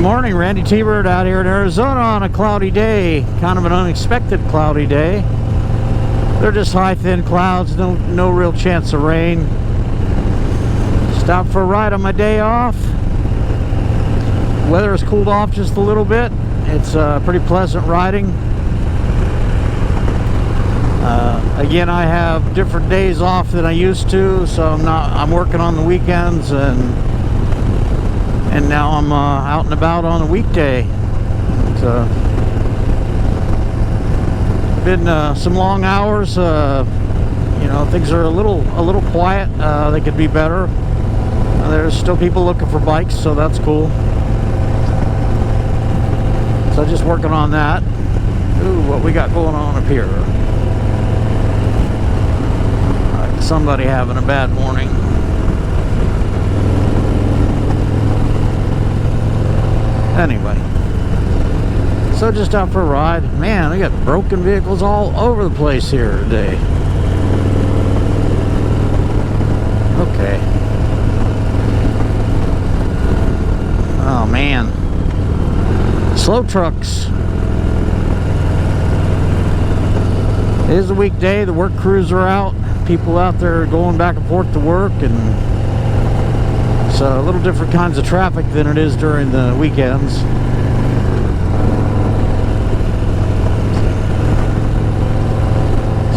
Morning, Randytbird out here in Arizona on a cloudy day, kind of an unexpected cloudy day. They're just high, thin clouds, no real chance of rain. Stopped for a ride on my day off. Weather has cooled off just a little bit. It's pretty pleasant riding. Again, I have different days off than I used to, so I'm working on the weekends, and now I'm out and about on a weekday. It's been some long hours. You know, things are a little quiet. They could be better. There's still people looking for bikes, so that's cool. So just working on that. Ooh, what we got going on up here? Somebody having a bad morning. Anyway, so just out for a ride. Man, we got broken vehicles all over the place here today. Okay. Oh man, slow trucks. It is a weekday. The work crews are out. People out there going back and forth to work, and it's a little different kinds of traffic than it is during the weekends.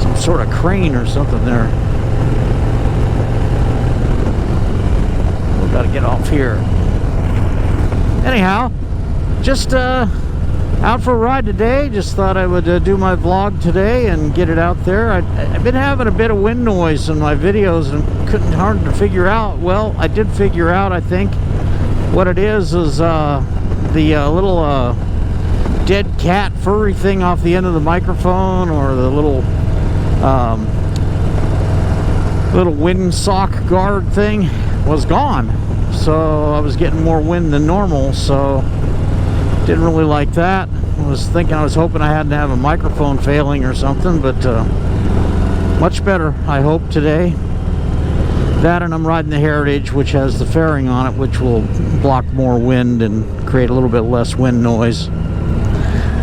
Some sort of crane or something there. We've got to get off here. Anyhow, just out for a ride today. Just thought I would do my vlog today and get it out there. I've been having a bit of wind noise in my videos and hard to figure out. Well, I did figure out, I think, what it is the little dead cat furry thing off the end of the microphone, or the little wind sock guard thing was gone. So I was getting more wind than normal, so didn't really like that. I was hoping I hadn't have a microphone failing or something, but much better, I hope, today. That, and I'm riding the Heritage, which has the fairing on it, which will block more wind and create a little bit less wind noise.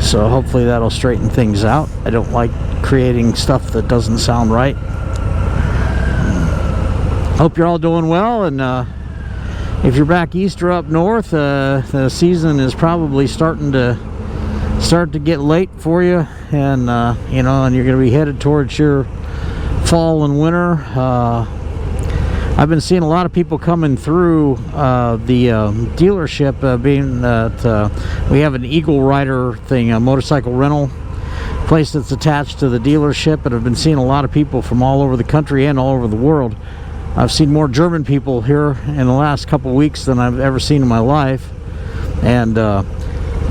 So hopefully that'll straighten things out. I don't like creating stuff that doesn't sound right. Hope you're all doing well, and if you're back east or up north, the season is probably starting to get late for you, and you know, and you're going to be headed towards your fall and winter. I've been seeing a lot of people coming through the dealership, being that we have an Eagle Rider thing, a motorcycle rental place that's attached to the dealership, and I've been seeing a lot of people from all over the country and all over the world. I've seen more German people here in the last couple of weeks than I've ever seen in my life, and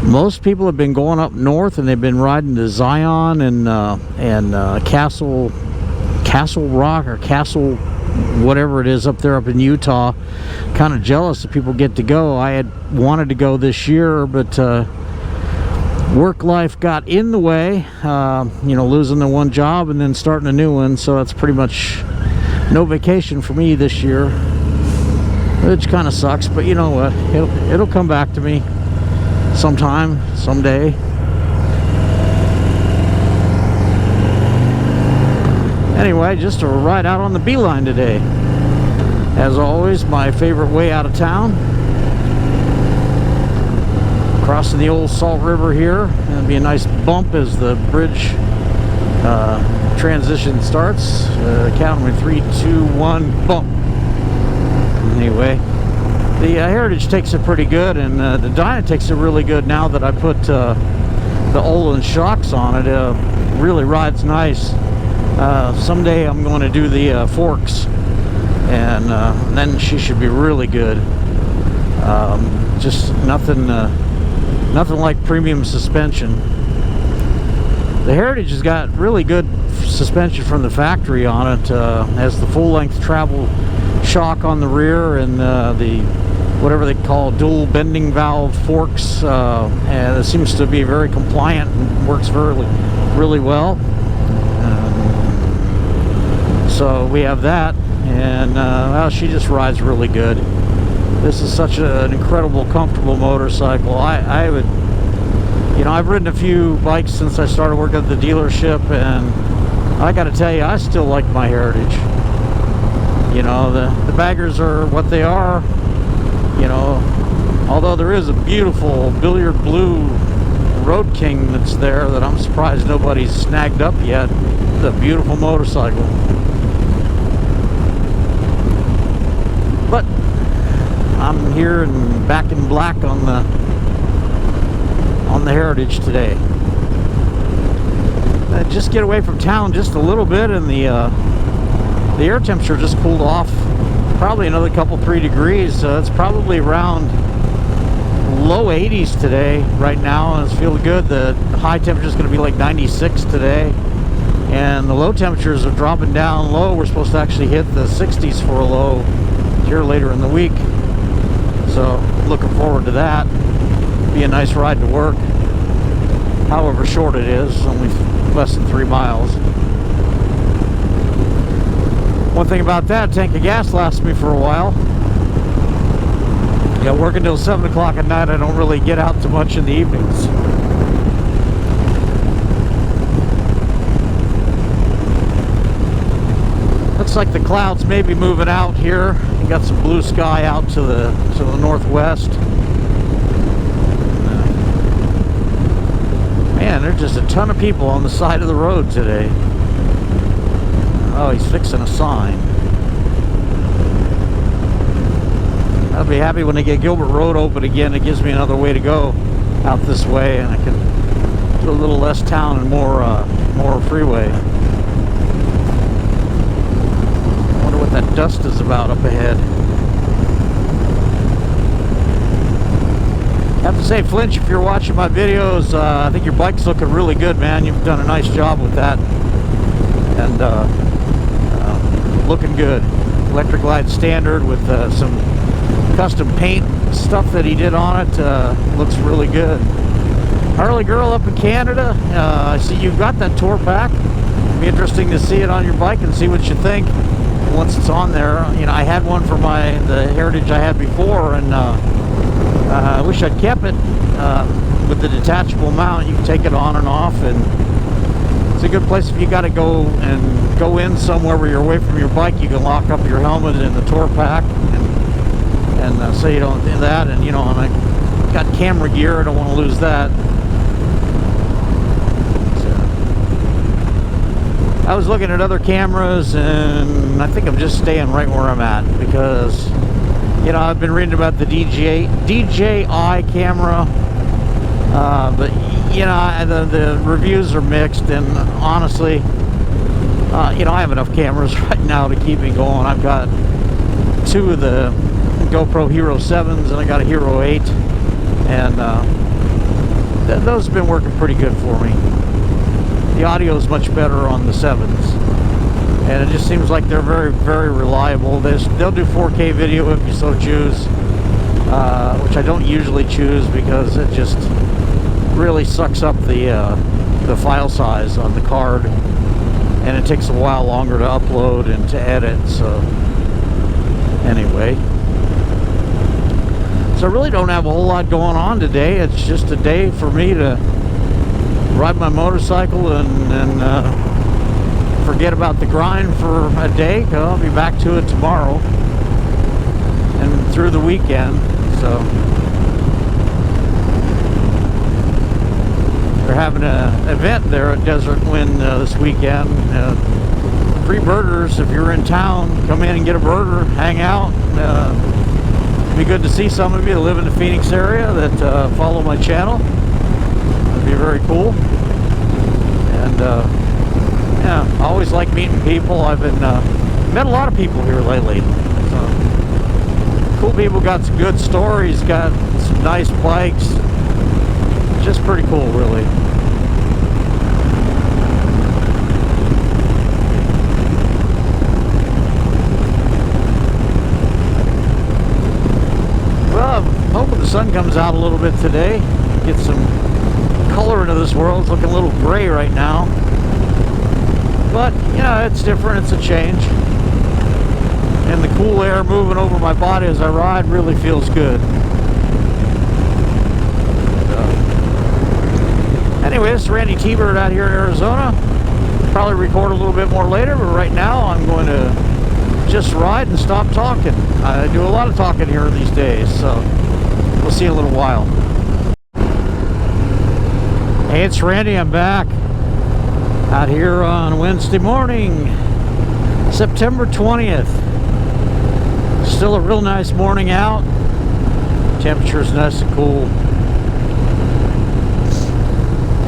most people have been going up north, and they've been riding to Zion and Castle Rock, or Castle whatever it is up there up in Utah. Kind of jealous that people get to go. I had wanted to go this year, but work life got in the way. You know, losing the one job and then starting a new one, so that's pretty much no vacation for me this year, which kind of sucks, but you know what, it'll come back to me sometime, someday. Anyway, just a ride out on the Beeline today. As always, my favorite way out of town. Crossing the old Salt River here. It'll be a nice bump as the bridge transition starts. Count me 3, 2, 1, bump. Anyway, the Heritage takes it pretty good, and the Dyna takes it really good now that I put the Olin shocks on it. Really rides nice. Someday I'm going to do the forks, and then she should be really good. Just nothing like premium suspension. The Heritage has got really good suspension from the factory on it. Has the full-length travel shock on the rear, and the whatever they call dual bending valve forks, and it seems to be very compliant and works really well. So we have that, and well, she just rides really good. This is such an incredible, comfortable motorcycle. I would, you know, I've ridden a few bikes since I started working at the dealership, and I got to tell you, I still like my Heritage. You know, the baggers are what they are. You know, although there is a beautiful billiard blue Road King that's there that I'm surprised nobody's snagged up yet. It's a beautiful motorcycle. But I'm here and back in black on the Heritage today. Just get away from town just a little bit, and the air temperature just cooled off probably another couple 3 degrees. It's probably around low 80s today right now, and it's feeling good. The high temperature is going to be like 96 today, and the low temperatures are dropping down low. We're supposed to actually hit the 60s for a low here later in the week, so looking forward to that. Be a nice ride to work, however short it is, only less than 3 miles. One thing about that, a tank of gas lasts me for a while. Yeah, working till 7 o'clock at night, I don't really get out too much in the evenings. Looks like the clouds may be moving out here. You got some blue sky out to the northwest. Man, there's just a ton of people on the side of the road today. Oh, he's fixing a sign. I'll be happy when they get Gilbert Road open again. It gives me another way to go out this way, and I can do a little less town and more freeway. I wonder what that dust is about up ahead. I have to say, Flinch, if you're watching my videos, I think your bike's looking really good, man. You've done a nice job with that, and looking good. Electric Glide Standard with some custom paint stuff that he did on it. Looks really good. Harley Girl up in Canada, I see you've got that tour pack. It'll be interesting to see it on your bike and see what you think once it's on there. You know, I had one for the Heritage I had before, and I wish I'd kept it. With the detachable mount, you can take it on and off, and it's a good place if you got to go in somewhere where you're away from your bike. You can lock up your helmet in the tour pack, and so you don't do that. And you know, and I got camera gear, I don't want to lose that. So, I was looking at other cameras, and I think I'm just staying right where I'm at, because you know, I've been reading about the DJI camera, but you know, the reviews are mixed, and honestly, you know, I have enough cameras right now to keep me going. I've got 2 of the GoPro Hero 7s, and I got a Hero 8, and those have been working pretty good for me. The audio is much better on the 7s, and it just seems like they're very, very reliable. They'll do 4K video if you so choose, which I don't usually choose because it just really sucks up the file size on the card, and it takes a while longer to upload and to edit. So anyway, so I really don't have a whole lot going on today. It's just a day for me to ride my motorcycle and forget about the grind for a day. I'll be back to it tomorrow and through the weekend. So they're having an event there at Desert Wind this weekend. Free burgers. If you're in town, come in and get a burger, hang out. It'd be good to see some of you that live in the Phoenix area that follow my channel. It'd be very cool. And yeah, I always like meeting people. I've been met a lot of people here lately. So, cool people, got some good stories, got some nice bikes. Just pretty cool, really. Well, I'm hoping the sun comes out a little bit today. Get some color into this world. It's looking a little gray right now. But, you know, it's different. It's a change. And the cool air moving over my body as I ride really feels good. Anyway, this is Randytbird out here in Arizona. Probably record a little bit more later, but right now I'm going to just ride and stop talking. I do a lot of talking here these days, so we'll see you in a little while. Hey, it's Randy. I'm back out here on Wednesday morning, September 20th. Still a real nice morning out. Temperature's nice and cool.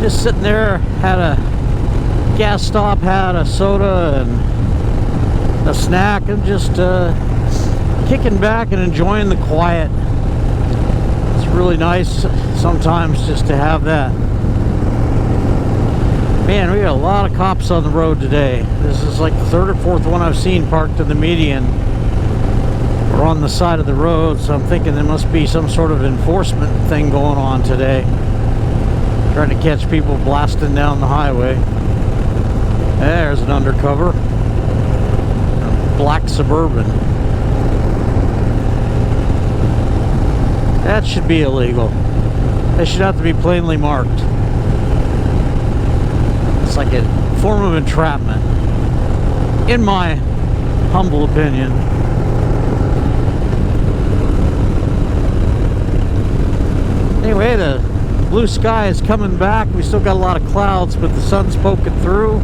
Just sitting there, had a gas stop, had a soda and a snack, and just kicking back and enjoying the quiet. It's really nice sometimes just to have that. Man, we got a lot of cops on the road today. This is like the third or fourth one I've seen parked in the median or on the side of the road, so I'm thinking there must be some sort of enforcement thing going on today. Trying to catch people blasting down the highway. There's an undercover. A black Suburban. That should be illegal. They should have to be plainly marked. It's like a form of entrapment, in my humble opinion. Anyway, the blue sky is coming back. We still got a lot of clouds, but the sun's poking through.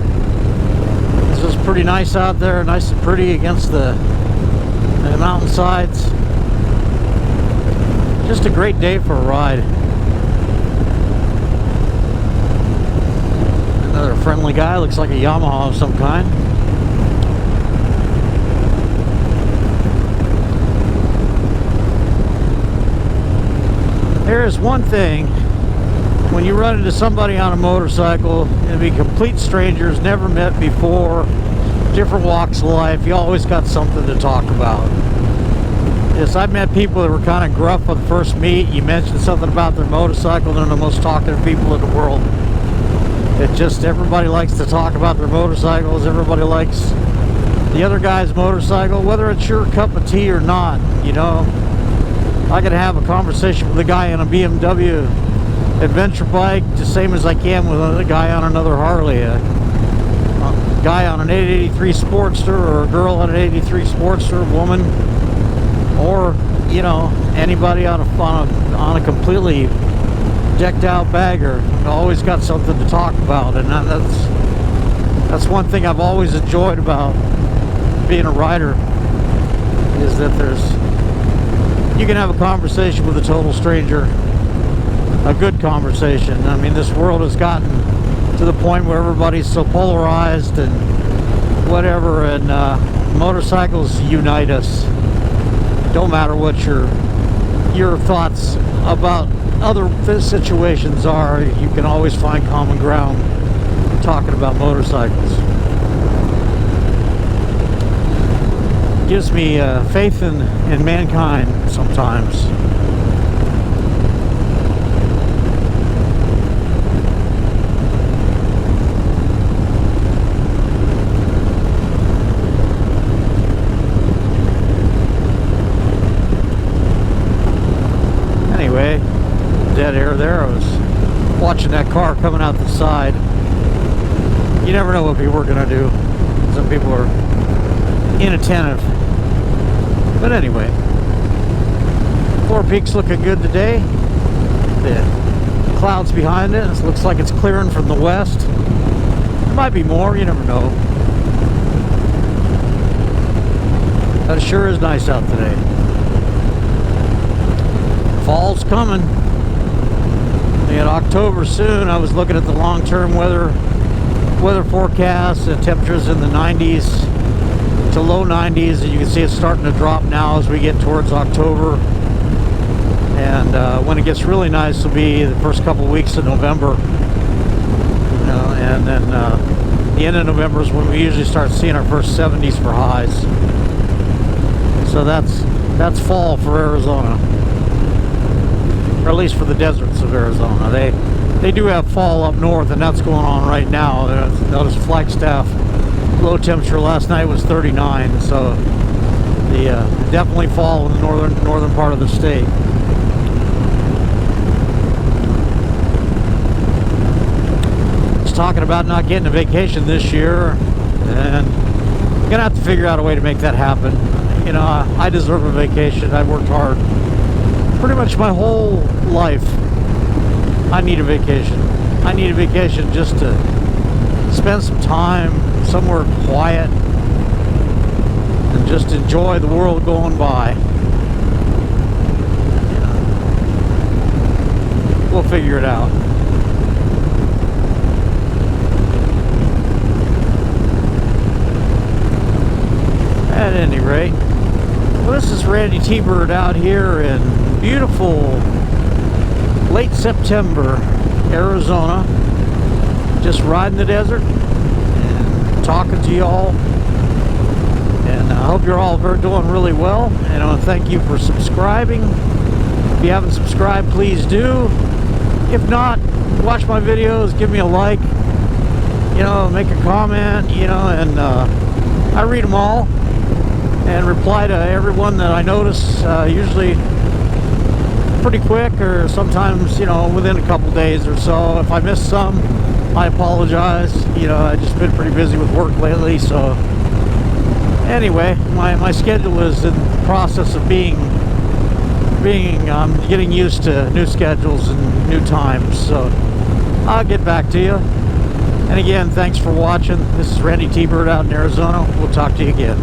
This is pretty nice out there, nice and pretty against the mountainsides. Just a great day for a ride. Another friendly guy, looks like a Yamaha of some kind. There's one thing. When you run into somebody on a motorcycle, it'll be complete strangers, never met before, different walks of life, you always got something to talk about. Yes, I've met people that were kind of gruff on the first meet. You mentioned something about their motorcycle, they're the most talkative people in the world. It just, everybody likes to talk about their motorcycles, everybody likes the other guy's motorcycle, whether it's your cup of tea or not, you know. I could have a conversation with a guy on a BMW adventure bike the same as I can with a guy on another Harley, a guy on an 883 Sportster, or a girl on an 83 Sportster, a woman, or you know, anybody on a completely decked out bagger. Always got something to talk about, and that's one thing I've always enjoyed about being a rider, is that you can have a conversation with a total stranger. A good conversation. I mean, this world has gotten to the point where everybody's so polarized and whatever, and motorcycles unite us. Don't matter what your thoughts about other situations are, you can always find common ground talking about motorcycles. Gives me faith in mankind sometimes. Dead air there. I was watching that car coming out the side. You never know what people are going to do. Some people are inattentive. But anyway, Four Peaks looking good today. The clouds behind it. It looks like it's clearing from the west. There might be more. You never know. But it sure is nice out today. Fall's coming. We got October soon. I was looking at the long-term weather forecast. The temperatures in the 90s to low 90s, and you can see it's starting to drop now as we get towards October. And when it gets really nice, will be the first couple weeks of November. You know, and then the end of November is when we usually start seeing our first 70s for highs. So that's fall for Arizona. Or at least for the deserts of Arizona. They do have fall up north, and that's going on right now. Notice Flagstaff low temperature last night was 39, so definitely fall in the northern part of the state. Just talking about not getting a vacation this year, and I'm gonna have to figure out a way to make that happen. You know, I deserve a vacation. I worked hard pretty much my whole life. I need a vacation. I need a vacation just to spend some time somewhere quiet and just enjoy the world going by. You know, we'll figure it out. At any rate, well, this is Randytbird out here in beautiful late September, Arizona. Just riding the desert and talking to y'all. And I hope you're all doing really well. And I want to thank you for subscribing. If you haven't subscribed, please do. If not, watch my videos, give me a like, you know, make a comment, you know, and I read them all and reply to everyone that I notice, usually pretty quick, or sometimes, you know, within a couple days or so. If I miss some, I apologize. You know, I've just been pretty busy with work lately, so anyway, my schedule is in the process of getting used to new schedules and new times, so I'll get back to you. And again, thanks for watching. This is Randytbird out in Arizona. We'll talk to you again.